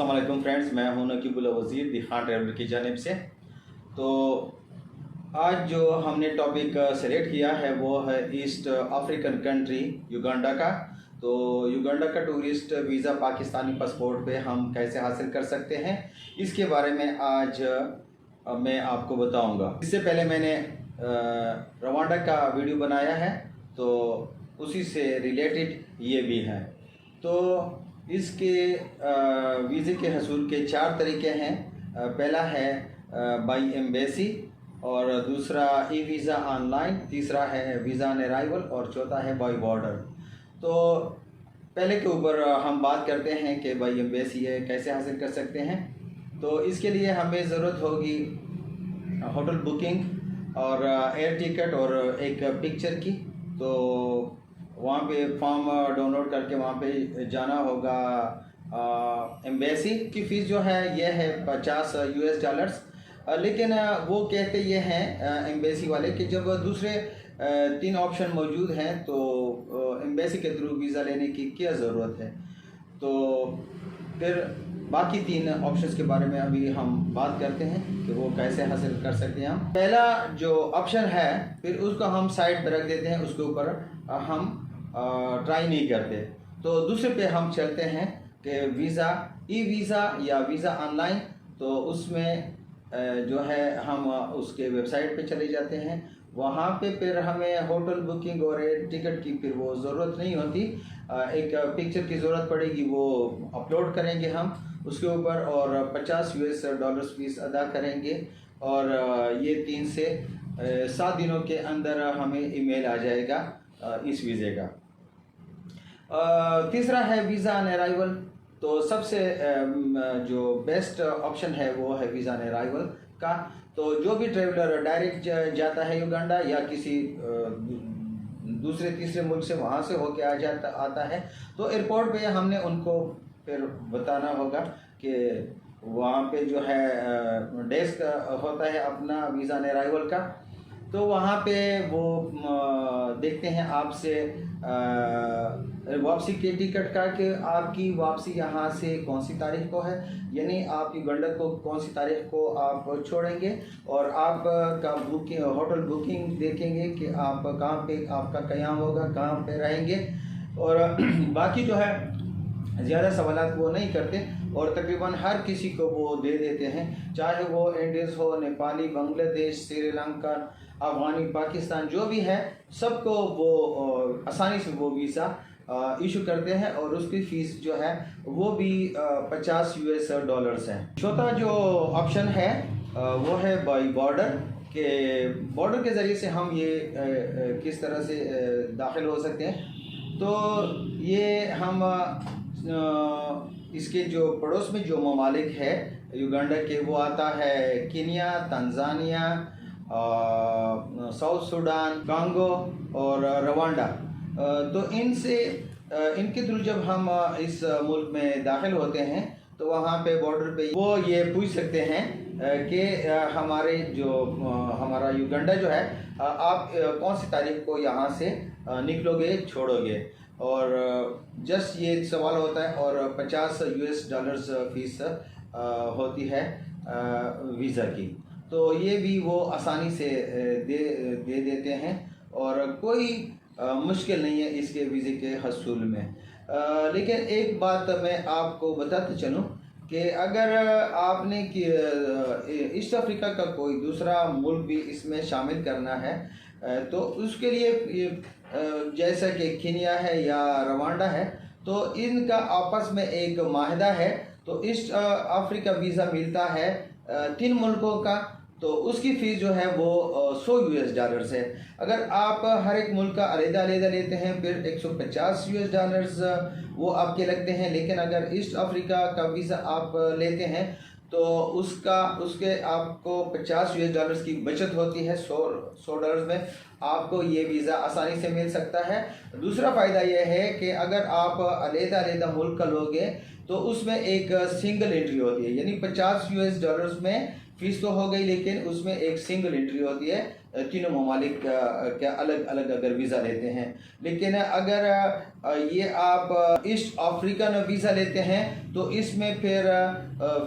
अस्सलाम वालेकुम फ्रेंड्स, मैं हूं नकीबुल वज़ीर दी खान ट्रैवलर की जानिब से। तो आज जो हमने टॉपिक सेलेक्ट किया है वो है ईस्ट अफ्रीकन कंट्री युगांडा का। तो युगांडा का टूरिस्ट वीज़ा पाकिस्तानी पासपोर्ट पे हम कैसे हासिल कर सकते हैं, इसके बारे में आज मैं आपको बताऊंगा। इससे पहले मैंने रवांडा का वीडियो बनाया है, तो उसी से रिलेटेड ये भी है। तो इसके वीज़े के हसूल के 4 तरीके हैं। पहला है बाई एम्बेसी, और दूसरा ई वीज़ा ऑनलाइन, तीसरा है वीज़ा ऑन अराइवल और चौथा है बाई बॉर्डर। तो पहले के ऊपर हम बात करते हैं कि बाई एम्बेसी है कैसे हासिल कर सकते हैं। तो इसके लिए हमें ज़रूरत होगी होटल बुकिंग और एयर टिकट और एक पिक्चर की। तो वहाँ पे फॉर्म डाउनलोड करके वहाँ पे जाना होगा। एम्बेसी की फ़ीस जो है ये है $50 लेकिन वो कहते ये हैं एम्बेसी वाले कि जब दूसरे 3 ऑप्शन मौजूद हैं तो एम्बेसी के थ्रू वीज़ा लेने की क्या ज़रूरत है। तो फिर बाकी 3 ऑप्शंस के बारे में अभी हम बात करते हैं कि वो कैसे हासिल कर सकते हैं हम। पहला जो ऑप्शन है फिर उसको हम साइड पर रख देते हैं, उसके ऊपर हम ट्राई नहीं करते। तो दूसरे पे हम चलते हैं कि वीज़ा ई वीज़ा या वीज़ा ऑनलाइन। तो उसमें जो है हम उसके वेबसाइट पे चले जाते हैं। वहाँ पे फिर हमें होटल बुकिंग और एयर टिकट की फिर वो ज़रूरत नहीं होती। एक पिक्चर की ज़रूरत पड़ेगी, वो अपलोड करेंगे हम उसके ऊपर और $50 फीस अदा करेंगे। और ये 3 से 7 दिनों के अंदर हमें ईमेल आ जाएगा इस वीज़े का। तीसरा है वीज़ा ऑन अराइवल। तो सबसे जो बेस्ट ऑप्शन है वो है वीज़ा ऑन अराइवल का। तो जो भी ट्रैवलर डायरेक्ट जाता है युगांडा या किसी दूसरे तीसरे मुल्क से वहाँ से होके आता है, तो एयरपोर्ट पे हमने उनको फिर बताना होगा कि वहाँ पे जो है डेस्क होता है अपना वीज़ा ऑन अराइवल का। तो वहाँ पे वो देखते हैं आपसे वापसी के टिकट का कि आपकी वापसी यहाँ से कौन सी तारीख को है, यानी आप युगांडा को कौन सी तारीख को आप छोड़ेंगे। और आपका बुकिंग होटल बुकिंग देखेंगे कि आप कहाँ पे आपका क़याम होगा, कहाँ पे रहेंगे। और बाकी जो है ज़्यादा सवालात वो नहीं करते और तकरीबन हर किसी को वो दे देते हैं, चाहे वो इंडियंस हो, नेपाली, बांग्लादेश, श्रीलंका, अफ़गानी, पाकिस्तान, जो भी है सबको वो आसानी से वो वीज़ा इशू करते हैं। और उसकी फ़ीस जो है वो भी $50 है। चौथा जो ऑप्शन है वो है बाई बॉर्डर के। बॉर्डर के ज़रिए से हम ये किस तरह से दाखिल हो सकते हैं। तो ये हम इसके जो पड़ोस में जो ममालिक है युगांडा के, वो आता है Kenya, Tanzania, south Sudan, Congo और रवांडा। तो इनके थ्रू जब हम इस मुल्क में दाखिल होते हैं तो वहाँ पे बॉर्डर पे वो ये पूछ सकते हैं कि हमारा युगांडा जो है आप कौन सी तारीख को यहाँ से निकलोगे, छोड़ोगे। और जस्ट ये सवाल होता है और $50 फीस होती है वीज़ा की। तो ये भी वो आसानी से दे देते हैं और कोई मुश्किल नहीं है इसके वीज़े के हसूल में। लेकिन एक बात मैं आपको बताते चलूँ कि अगर आपने ईस्ट अफ्रीका का कोई दूसरा मुल्क भी इसमें शामिल करना है तो उसके लिए जैसा कि कीनिया है या रवांडा है, तो इनका आपस में एक माहिदा है। तो ईस्ट अफ्रीका वीज़ा मिलता है 3 मुल्कों का, तो उसकी फ़ीस जो है वो $100 है। अगर आप हर एक मुल्क का अलग-अलग लेते हैं फिर $150 वो आपके लगते हैं। लेकिन अगर ईस्ट अफ्रीका का वीज़ा आप लेते हैं तो उसके आपको $50 की बचत होती है। $100 में आपको ये वीज़ा आसानी से मिल सकता है। दूसरा फ़ायदा यह है कि अगर आप अलग-अलग मुल्क का लोगे तो उसमें एक सिंगल एंट्री होती है, यानी $50 में फ़ीस तो हो गई लेकिन उसमें एक सिंगल एंट्री होती है। तीनों ममालिक के अलग अलग अगर वीज़ा लेते हैं। लेकिन अगर ये आप ईस्ट अफ्रीकन वीज़ा लेते हैं तो इसमें फिर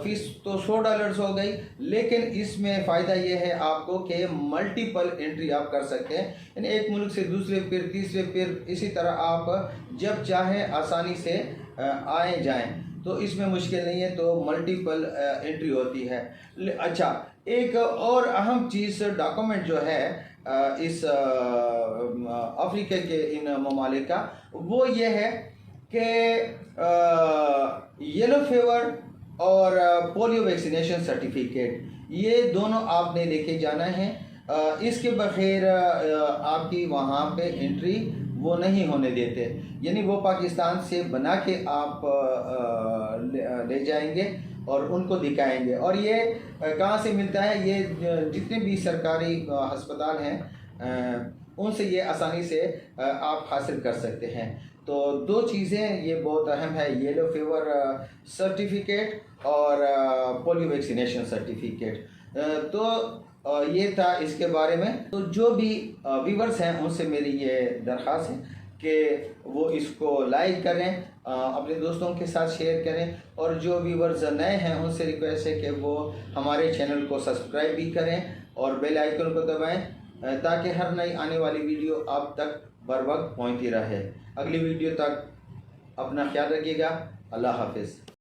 फ़ीस तो $100 हो गई, लेकिन इसमें फ़ायदा ये है आपको कि मल्टीपल एंट्री आप कर सकते हैं, यानी एक मुल्क से दूसरे फिर तीसरे फिर इसी तरह आप जब चाहें आसानी से आए जाएं, तो इसमें मुश्किल नहीं है, तो मल्टीपल एंट्री होती है। अच्छा, एक और अहम चीज़ डॉक्यूमेंट जो है इस अफ्रीका के इन ममालिक का, वो ये है कि येलो फीवर और पोलियो वैक्सीनेशन सर्टिफिकेट, ये दोनों आपने लेके जाना है। इसके बगैर आपकी वहाँ पे एंट्री वो नहीं होने देते, यानी वो पाकिस्तान से बना के आप ले जाएंगे और उनको दिखाएंगे। और ये कहाँ से मिलता है? ये जितने भी सरकारी अस्पताल हैं उनसे ये आसानी से आप हासिल कर सकते हैं। तो दो चीज़ें ये बहुत अहम है, येलो फीवर सर्टिफिकेट और पोलियो वैक्सीनेशन सर्टिफिकेट। तो ये था इसके बारे में। तो जो भी व्यूवर्स हैं उनसे मेरी ये दरख्वास्त है कि वो इसको लाइक करें, अपने दोस्तों के साथ शेयर करें, और जो व्यूवर्स नए हैं उनसे रिक्वेस्ट है कि वो हमारे चैनल को सब्सक्राइब भी करें और बेल आइकन को दबाएं, ताकि हर नई आने वाली वीडियो आप तक बर वक्त पहुँचती रहे। अगली वीडियो तक अपना ख्याल रखिएगा। अल्लाह हाफिज़।